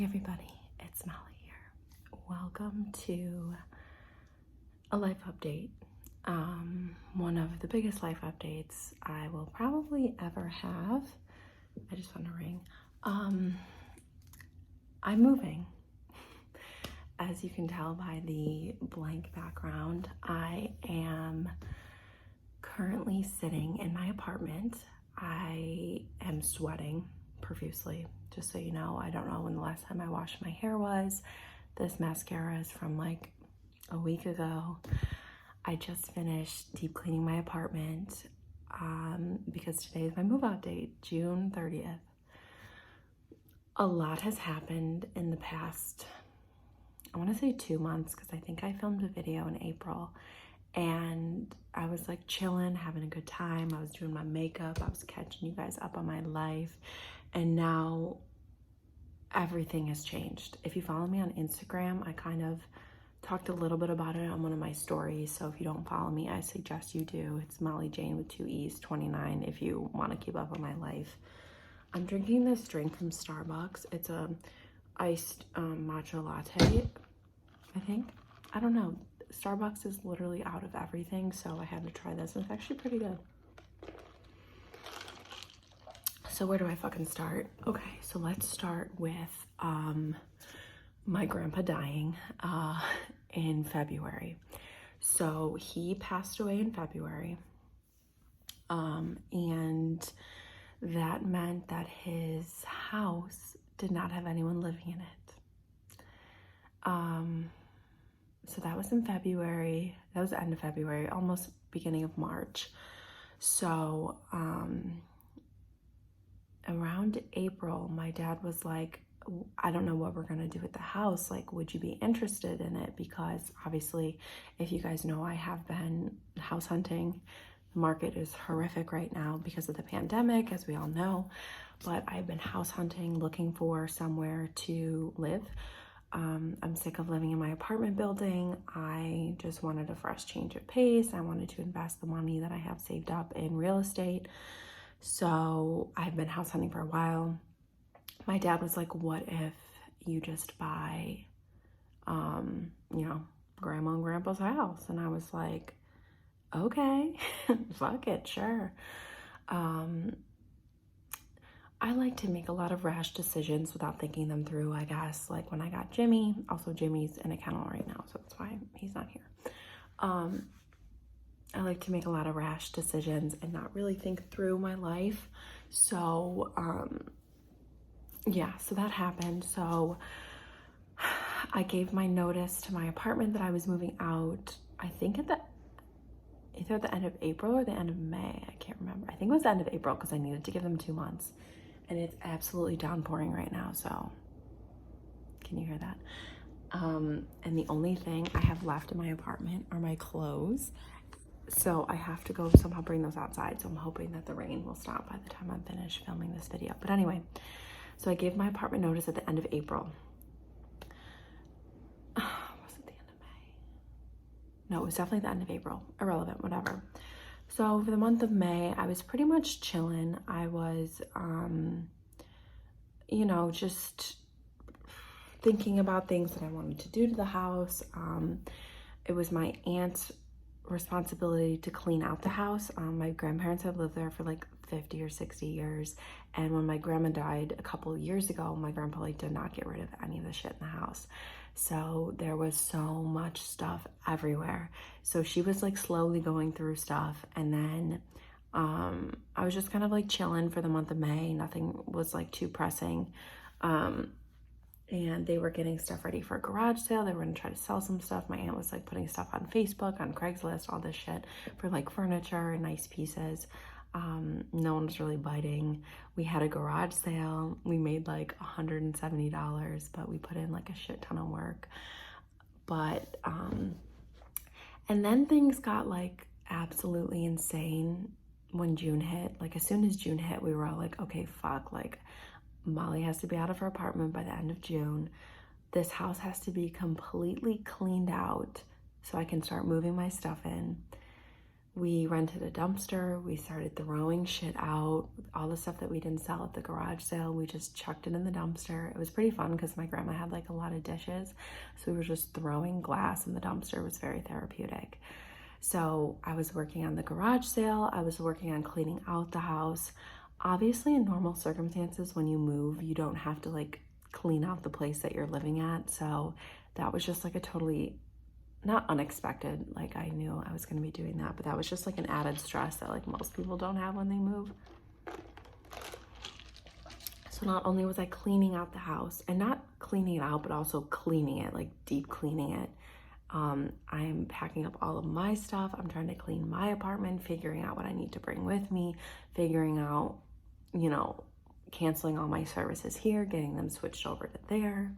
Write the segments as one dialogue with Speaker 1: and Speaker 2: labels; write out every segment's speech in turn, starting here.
Speaker 1: Hey everybody, it's Molly here. Welcome to a life update. One of the biggest life updates I will probably ever have. I just want to ring. I'm moving. As you can tell by the blank background, I am currently sitting in my apartment. I am sweating profusely. Just so you know, I don't know when the last time I washed my hair was. This mascara is from like a week ago. I just finished deep cleaning my apartment because today is my move out date, June 30th. A lot has happened in the past, I want to say 2 months, because I think I filmed a video in April and I was like chilling, having a good time. I was doing my makeup. I was catching you guys up on my life. And now everything has changed. If you follow me on Instagram, I kind of talked a little bit about it on one of my stories. So if you don't follow me, I suggest you do. It's Molly Jane with 2 E's 29 if you want to keep up on my life. I'm drinking this drink from Starbucks. It's a iced matcha latte, I think. I don't know. Starbucks is literally out of everything, so I had to try this. It's actually pretty good. So where do I fucking start? Okay, so let's start with my grandpa dying in February. So he passed away in February, and that meant that his house did not have anyone living in it. So that was in February. That was the end of February, almost beginning of March. So around April, my dad was like, I don't know what we're gonna do with the house. Like, would you be interested in it? Because obviously, if you guys know, I have been house hunting. The market is horrific right now because of the pandemic, as we all know. But I've been house hunting, looking for somewhere to live. I'm sick of living in my apartment building. I just wanted a fresh change of pace. I wanted to invest the money that I have saved up in real estate. So I've been house hunting for a while. My dad was like, what if you just buy, grandma and grandpa's house? And I was like, okay, fuck it, sure. I like to make a lot of rash decisions without thinking them through, I guess. Like when I got Jimmy, also Jimmy's in a kennel right now, so that's why he's not here. I like to make a lot of rash decisions and not really think through my life. So, yeah, so that happened. So I gave my notice to my apartment that I was moving out, I think either at the end of April or the end of May. I can't remember. I think it was the end of April because I needed to give them 2 months. And it's absolutely downpouring right now, so can you hear that? And the only thing I have left in my apartment are my clothes. So I have to go somehow bring those outside. So I'm hoping that the rain will stop by the time I'm finished filming this video. But anyway, so I gave my apartment notice at the end of April. Was it the end of May? No, it was definitely the end of April. Irrelevant, whatever. So for the month of May, I was pretty much chilling. I was, just thinking about things that I wanted to do to the house. It was my aunt's responsibility to clean out the house. My grandparents have lived there for like 50 or 60 years. And when my grandma died a couple of years ago, my grandpa did not get rid of any of the shit in the house. So there was so much stuff everywhere. So she was like slowly going through stuff. And then I was just kind of like chilling for the month of May. Nothing was like too pressing. And they were getting stuff ready for a garage sale. They were gonna try to sell some stuff. My aunt was like putting stuff on Facebook, on Craigslist, all this shit for like furniture and nice pieces. No one was really biting. We had a garage sale. We made like $170, but we put in like a shit ton of work. But, and then things got like absolutely insane when June hit. Like as soon as June hit, we were all like, okay, fuck, like Molly has to be out of her apartment by the end of June. This house has to be completely cleaned out so I can start moving my stuff in. We rented a dumpster. We started throwing shit out. All the stuff that we didn't sell at the garage sale, we just chucked it in the dumpster. It was pretty fun because my grandma had like a lot of dishes. So we were just throwing glass in the dumpster. It was very therapeutic. So I was working on the garage sale. I was working on cleaning out the house. Obviously, in normal circumstances, when you move, you don't have to like clean out the place that you're living at. So that was just like a totally not unexpected, like I knew I was going to be doing that, but that was just like an added stress that like most people don't have when they move. So not only was I cleaning out the house, and not cleaning it out, but also cleaning it, like deep cleaning it. I'm packing up all of my stuff. I'm trying to clean my apartment, figuring out what I need to bring with me, figuring out, you know, canceling all my services here, getting them switched over to there,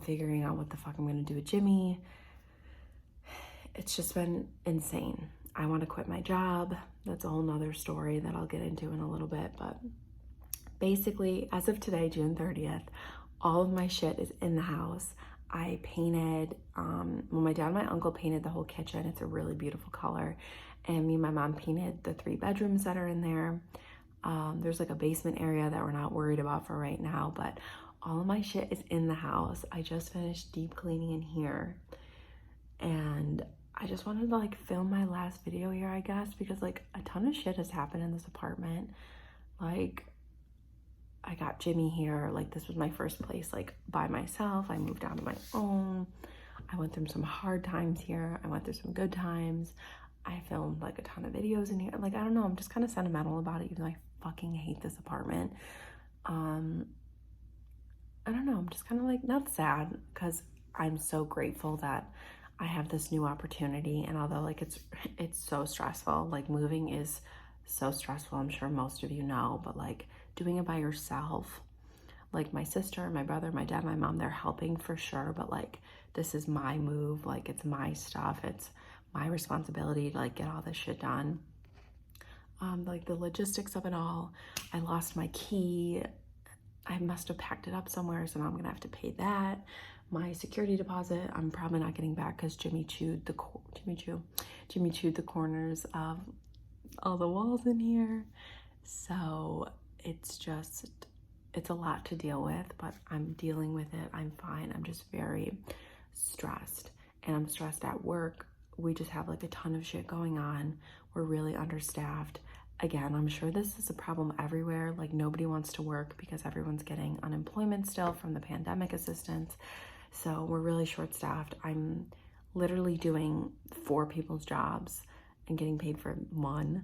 Speaker 1: figuring out what the fuck I'm going to do with Jimmy. It's just been insane. I want to quit my job. That's a whole nother story that I'll get into in a little bit. But basically, as of today, June 30th, all of my shit is in the house. I painted, well, my dad and my uncle painted the whole kitchen. It's a really beautiful color. And me and my mom painted the 3 bedrooms that are in there. There's like a basement area that we're not worried about for right now, but all of my shit is in the house. I just finished deep cleaning in here. And I just wanted to like film my last video here, I guess, because like a ton of shit has happened in this apartment. Like, I got Jimmy here. Like, this was my first place like by myself. I moved out on my own. I went through some hard times here. I went through some good times. I filmed like a ton of videos in here. Like, I don't know, I'm just kind of sentimental about it, even though I fucking hate this apartment. I don't know, I'm just kind of like not sad, because I'm so grateful that I have this new opportunity. And although like it's so stressful, like moving is so stressful, I'm sure most of you know, but like doing it by yourself, like my sister, my brother, my dad, my mom, they're helping for sure, but like this is my move, like it's my stuff, it's my responsibility to like get all this shit done. Like the logistics of it all. I lost my key. I must have packed it up somewhere, so now I'm gonna have to pay that. My security deposit, I'm probably not getting back because Jimmy chewed the corners of all the walls in here. So it's a lot to deal with, but I'm dealing with it. I'm fine. I'm just very stressed, and I'm stressed at work. We just have like a ton of shit going on. We're really understaffed. Again, I'm sure this is a problem everywhere. Like, nobody wants to work because everyone's getting unemployment still from the pandemic assistance. So we're really short-staffed. I'm literally doing 4 people's jobs and getting paid for 1.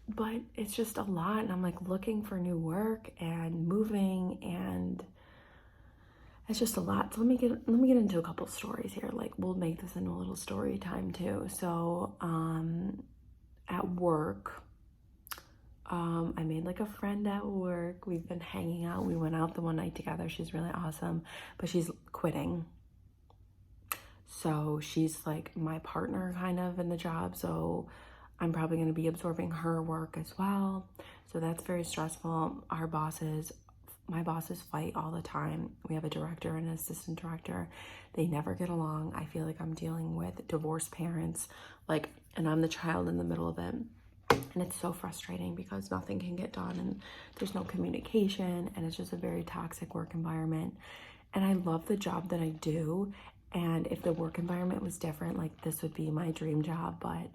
Speaker 1: But it's just a lot, and I'm like looking for new work and moving, and it's just a lot. So let me get into a couple stories here. Like, we'll make this into a little story time too. So at work, I made like a friend at work. We've been hanging out. We went out the one night together. She's really awesome, but she's quitting. So she's like my partner kind of in the job. So I'm probably going to be absorbing her work as well. So that's very stressful. My bosses fight all the time. We have a director and an assistant director. They never get along. I feel like I'm dealing with divorced parents, like, and I'm the child in the middle of it. And it's so frustrating because nothing can get done and there's no communication, and it's just a very toxic work environment. And I love the job that I do. And if the work environment was different, like, this would be my dream job, but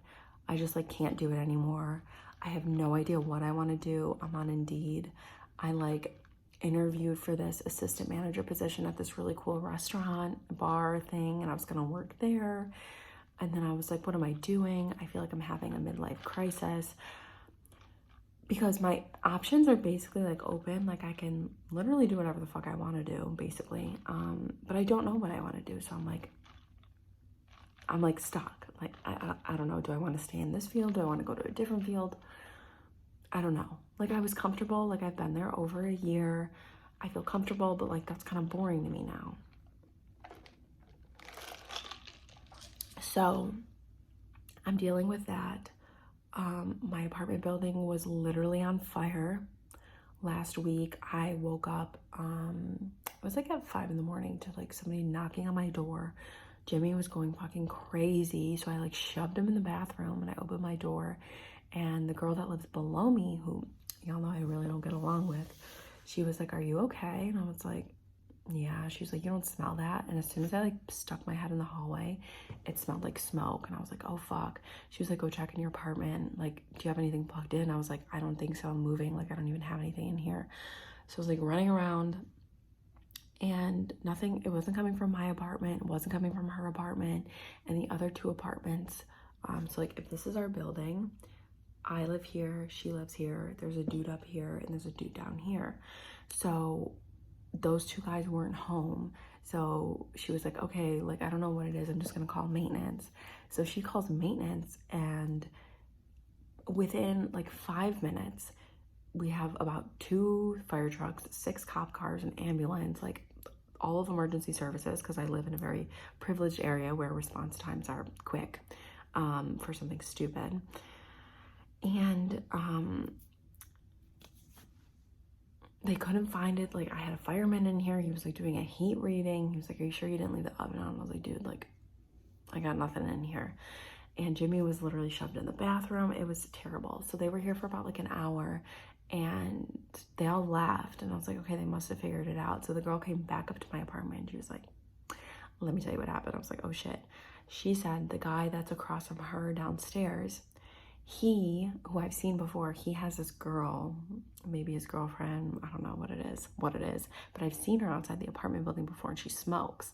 Speaker 1: I just like can't do it anymore. I have no idea what I want to do. I'm on Indeed. I like interviewed for this assistant manager position at this really cool restaurant bar thing, and I was gonna work there. And then I was like, what am I doing? I feel like I'm having a midlife crisis because my options are basically like open. Like, I can literally do whatever the fuck I want to do, basically. But I don't know what I want to do. So I'm like stuck. Like, I don't know. Do I want to stay in this field? Do I want to go to a different field? I don't know. Like, I was comfortable. Like, I've been there over a year. I feel comfortable, but like that's kind of boring to me now. So I'm dealing with that. My apartment building was literally on fire last week. I woke up, it was like at 5 in the morning to like somebody knocking on my door, Jimmy was going fucking crazy. So I like shoved him in the bathroom and I opened my door. And the girl that lives below me, who y'all know I really don't get along with, she was like, "Are you okay?" And I was like, "Yeah." She was like, "You don't smell that?" And as soon as I like stuck my head in the hallway, it smelled like smoke. And I was like, "Oh fuck." She was like, "Go check in your apartment. Like, do you have anything plugged in?" I was like, "I don't think so. I'm moving. Like, I don't even have anything in here." So I was like running around and nothing, it wasn't coming from my apartment, it wasn't coming from her apartment and the other two apartments. So like if this is our building, I live here, she lives here, there's a dude up here and there's a dude down here. So those two guys weren't home. So she was like, "Okay, like I don't know what it is, I'm just gonna call maintenance." So she calls maintenance and within like 5 minutes we have about 2 fire trucks, 6 cop cars, an ambulance, like all of emergency services, because I live in a very privileged area where response times are quick for something stupid. And they couldn't find it. Like I had a fireman in here, he was like doing a heat reading. He was like, "Are you sure you didn't leave the oven on?" I was like, "Dude, like I got nothing in here." And Jimmy was literally shoved in the bathroom. It was terrible. So they were here for about like an hour and they all left. And I was like, okay, they must have figured it out. So the girl came back up to my apartment and she was like, "Let me tell you what happened." I was like, "Oh shit." She said the guy that's across from her downstairs, he, who I've seen before, he has this girl, maybe his girlfriend, I don't know what it is, but I've seen her outside the apartment building before and she smokes.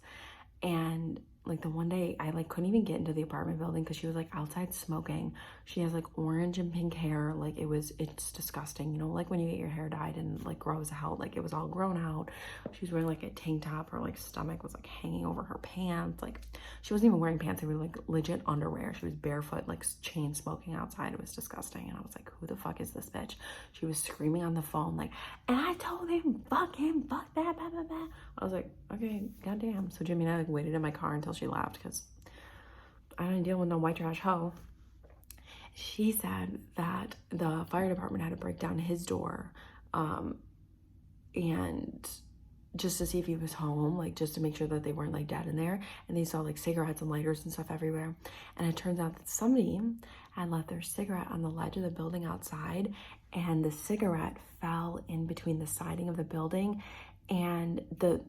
Speaker 1: And like the one day I like couldn't even get into the apartment building because she was like outside smoking. She has like orange and pink hair. Like it's disgusting. You know, like when you get your hair dyed and like grows out, like it was all grown out. She was wearing like a tank top. Her like stomach was like hanging over her pants. Like she wasn't even wearing pants. They were like legit underwear. She was barefoot, like chain smoking outside. It was disgusting. And I was like, "Who the fuck is this bitch?" She was screaming on the phone like, "And I told him, fuck that, blah, blah, blah." I was like, okay, goddamn. So Jimmy and I like waited in my car until she left because I didn't deal with no white trash hoe. She said that the fire department had to break down his door and just to see if he was home, like just to make sure that they weren't like dead in there. And they saw like cigarettes and lighters and stuff everywhere. And it turns out that somebody had left their cigarette on the ledge of the building outside and the cigarette fell in between the siding of the building and the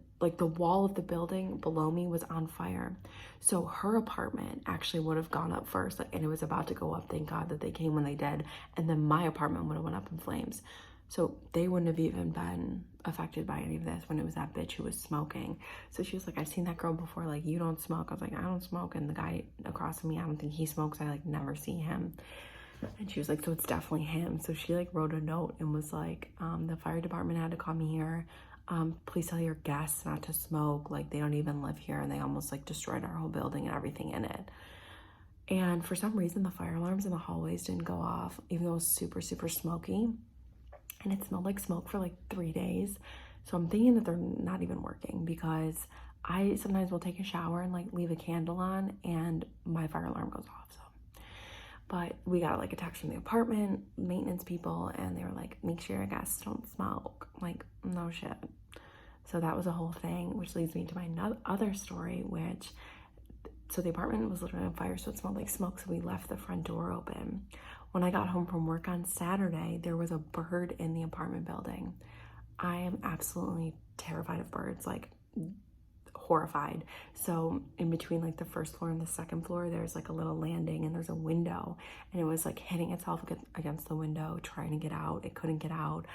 Speaker 1: wall of the building below me was on fire. So her apartment actually would have gone up first, like, and it was about to go up. Thank God that they came when they did. And then my apartment would have went up in flames. So they wouldn't have even been affected by any of this when it was that bitch who was smoking. So she was like, "I've seen that girl before, like, you don't smoke." I was like, "I don't smoke." And the guy across from me, I don't think he smokes. I like never see him. And she was like, "So it's definitely him." So she like wrote a note and was like, "The fire department had to come here. Please tell your guests not to smoke. Like they don't even live here and they almost like destroyed our whole building and everything in it." And for some reason, the fire alarms in the hallways didn't go off, even though it was super, super smoky. And it smelled like smoke for like 3 days. So I'm thinking that they're not even working because I sometimes will take a shower and like leave a candle on and my fire alarm goes off. So, but we got like a text from the apartment maintenance people and they were like, "Make sure your guests don't smoke." I'm like, no shit. So that was a whole thing, which leads me to my other story, so the apartment was literally on fire, so it smelled like smoke, so we left the front door open. When I got home from work on Saturday, there was a bird in the apartment building. I am absolutely terrified of birds, like horrified. So in between like the first floor and the second floor, there's like a little landing and there's a window, and it was like hitting itself against the window, trying to get out. It couldn't get out.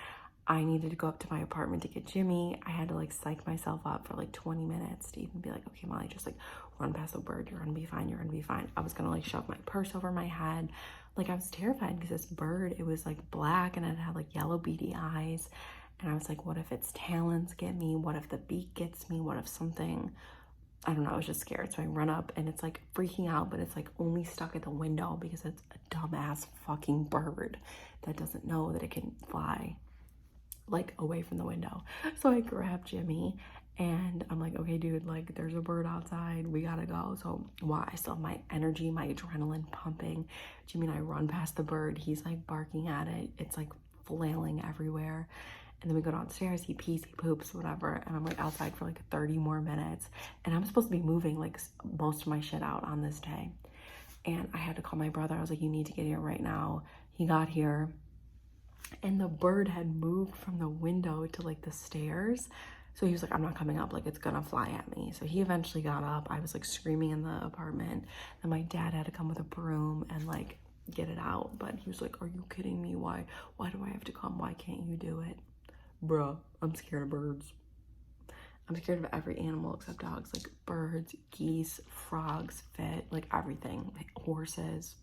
Speaker 1: I needed to go up to my apartment to get Jimmy. I had to like psych myself up for like 20 minutes to even be like, "Okay, Molly, just like run past the bird. You're gonna be fine. You're gonna be fine." I was gonna like shove my purse over my head. Like I was terrified because this bird, it was like black and it had like yellow beady eyes. And I was like, what if its talons get me? What if the beak gets me? What if something, I don't know, I was just scared. So I run up and it's like freaking out, but it's like only stuck at the window because it's a dumbass fucking bird that doesn't know that it can fly like away from the window. So I grabbed Jimmy and I'm like, "Okay, dude, like there's a bird outside. We gotta go." So while I still have my energy, my adrenaline pumping, Jimmy and I run past the bird. He's like barking at it. It's like flailing everywhere. And then we go downstairs, he pees, he poops, whatever. And I'm like outside for like 30 more minutes. And I'm supposed to be moving like most of my shit out on this day. And I had to call my brother. I was like, you need to get here right now. He got here and the bird had moved from the window to like the stairs. So he was like, I'm not coming up, like it's gonna fly at me. So he eventually got up. I was like screaming in the apartment. And my dad had to come with a broom and like get it out. But he was like, are you kidding me? Why do I have to come? Why can't you do it? Bruh, I'm scared of birds. I'm scared of every animal except dogs, like birds, geese, frogs, like everything, like horses.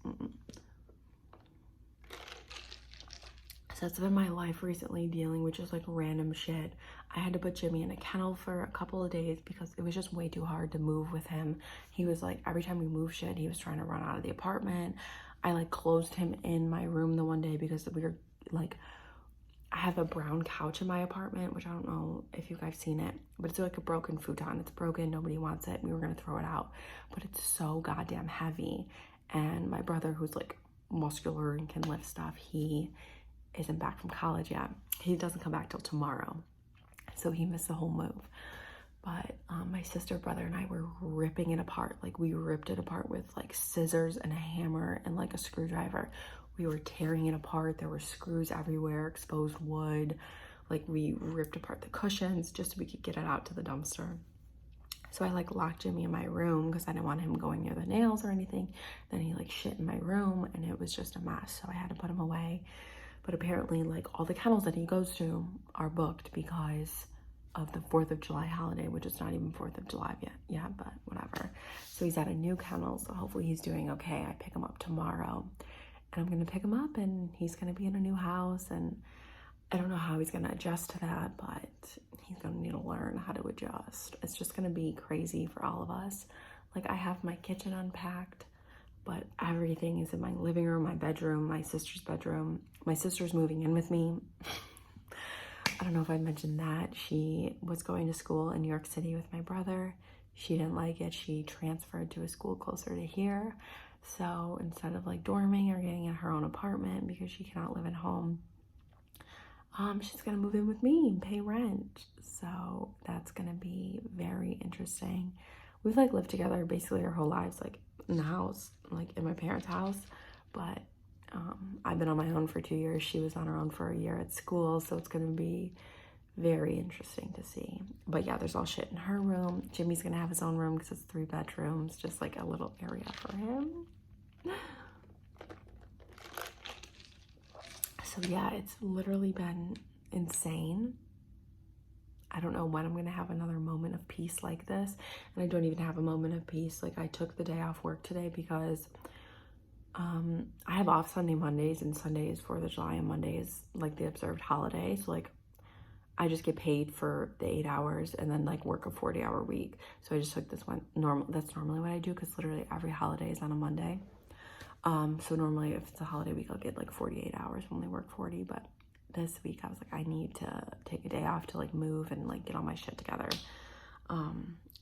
Speaker 1: So that's been my life recently, dealing with just like random shit. I had to put Jimmy in a kennel for a couple of days because it was just way too hard to move with him. He was like, every time we moved shit, he was trying to run out of the apartment. I like closed him in my room the one day because we were like, I have a brown couch in my apartment, which I don't know if you guys seen it, but it's like a broken futon. It's broken, nobody wants it. We were gonna throw it out, but it's so goddamn heavy. And my brother, who's like muscular and can lift stuff, he isn't back from college yet. He doesn't come back till tomorrow. So he missed the whole move. But my sister, brother, and I were ripping it apart. Like we ripped it apart with like scissors and a hammer and like a screwdriver. We were tearing it apart. There were screws everywhere, exposed wood. Like we ripped apart the cushions just so we could get it out to the dumpster. So I like locked Jimmy in my room because I didn't want him going near the nails or anything. Then he like shit in my room and it was just a mess. So I had to put him away. But apparently like all the kennels that he goes to are booked because of the 4th of July holiday, which is not even 4th of July yet, but whatever. So he's at a new kennel. So hopefully he's doing okay. I pick him up tomorrow. And I'm gonna pick him up and he's gonna be in a new house, and I don't know how he's gonna adjust to that, but he's gonna need to learn how to adjust. It's just gonna be crazy for all of us. Like I have my kitchen unpacked, but everything is in my living room, my bedroom, my sister's bedroom. My sister's moving in with me. I don't know if I mentioned that. She was going to school in New York City with my brother. She didn't like it. She transferred to a school closer to here. So instead of like dorming or getting in her own apartment because she cannot live at home, she's gonna move in with me and pay rent. So that's gonna be very interesting. We've like lived together basically our whole lives, like in the house, like in my parents' house. But I've been on my own for 2 years. She was on her own for a year at school. So it's gonna be very interesting to see. But yeah, there's all shit in her room. Jimmy's gonna have his own room because it's 3 bedrooms, just like a little area for him. So yeah, it's literally been insane. I don't know when I'm gonna have another moment of peace like this. And I don't even have a moment of peace. Like I took the day off work today because I have off Sunday, Mondays, and Sunday is 4th of July and Monday is like the observed holiday. So like I just get paid for the 8 hours and then like work a 40-hour week. So I just took this one. That's normally what I do because literally every holiday is on a Monday. So normally if it's a holiday week, I'll get like 48 hours, only work 40. But this week I was like, I need to take a day off to like move and like get all my shit together.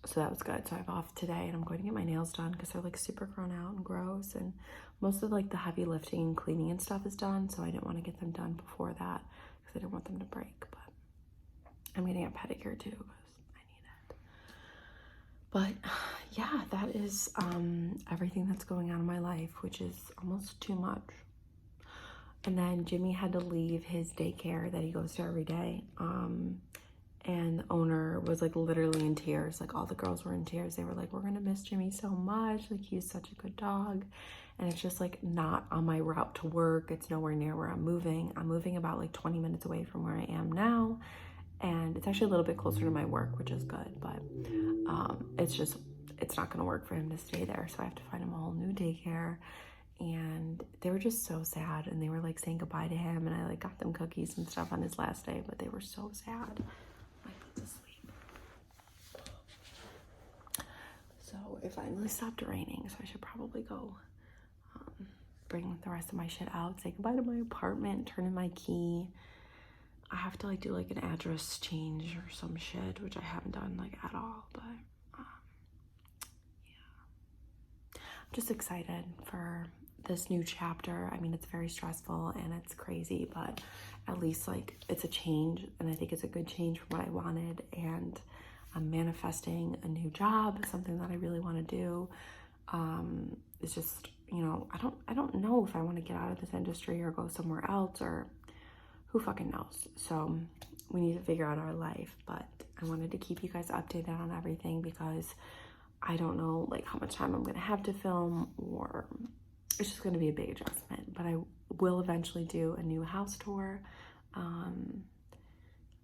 Speaker 1: So that was good. So I have off today and I'm going to get my nails done because they're like super grown out and gross. And most of like the heavy lifting and cleaning and stuff is done. So I didn't want to get them done before that because I didn't want them to break. But I'm getting a pedicure too because I need it. But yeah, that is everything that's going on in my life, which is almost too much. And then Jimmy had to leave his daycare that he goes to every day. And the owner was like literally in tears. Like all the girls were in tears. They were like, we're gonna miss Jimmy so much. Like he's such a good dog. And it's just like not on my route to work. It's nowhere near where I'm moving. I'm moving about like 20 minutes away from where I am now. And it's actually a little bit closer to my work, which is good. But it's not gonna work for him to stay there. So I have to find him a whole new daycare. And they were just so sad. And they were like saying goodbye to him. And I like got them cookies and stuff on his last day, but they were so sad. To sleep. So it finally stopped raining, so I should probably go bring the rest of my shit out, say goodbye to my apartment, turn in my key. I have to like do like an address change or some shit, which I haven't done like at all, but yeah. I'm just excited for this new chapter, I mean, it's very stressful and it's crazy, but at least like it's a change, and I think it's a good change from what I wanted. And I'm manifesting a new job, something that I really want to do. It's just, you know, I don't know if I want to get out of this industry or go somewhere else, or who fucking knows. So we need to figure out our life, but I wanted to keep you guys updated on everything because I don't know like how much time I'm gonna have to film, or it's just gonna be a big adjustment. But I will eventually do a new house tour,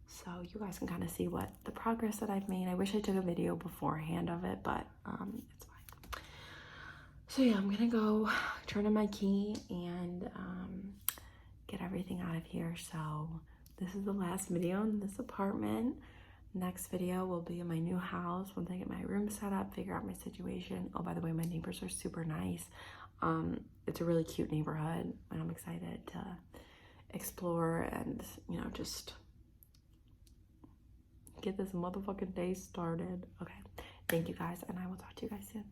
Speaker 1: so you guys can kind of see what the progress that I've made. I wish I took a video beforehand of it, but it's fine. So yeah, I'm gonna go turn on my key and get everything out of here. So this is the last video in this apartment. Next video will be in my new house once I get my room set up, figure out my situation. Oh, by the way, my neighbors are super nice. It's a really cute neighborhood, and I'm excited to explore and, you know, just get this motherfucking day started. Okay, thank you guys, and I will talk to you guys soon.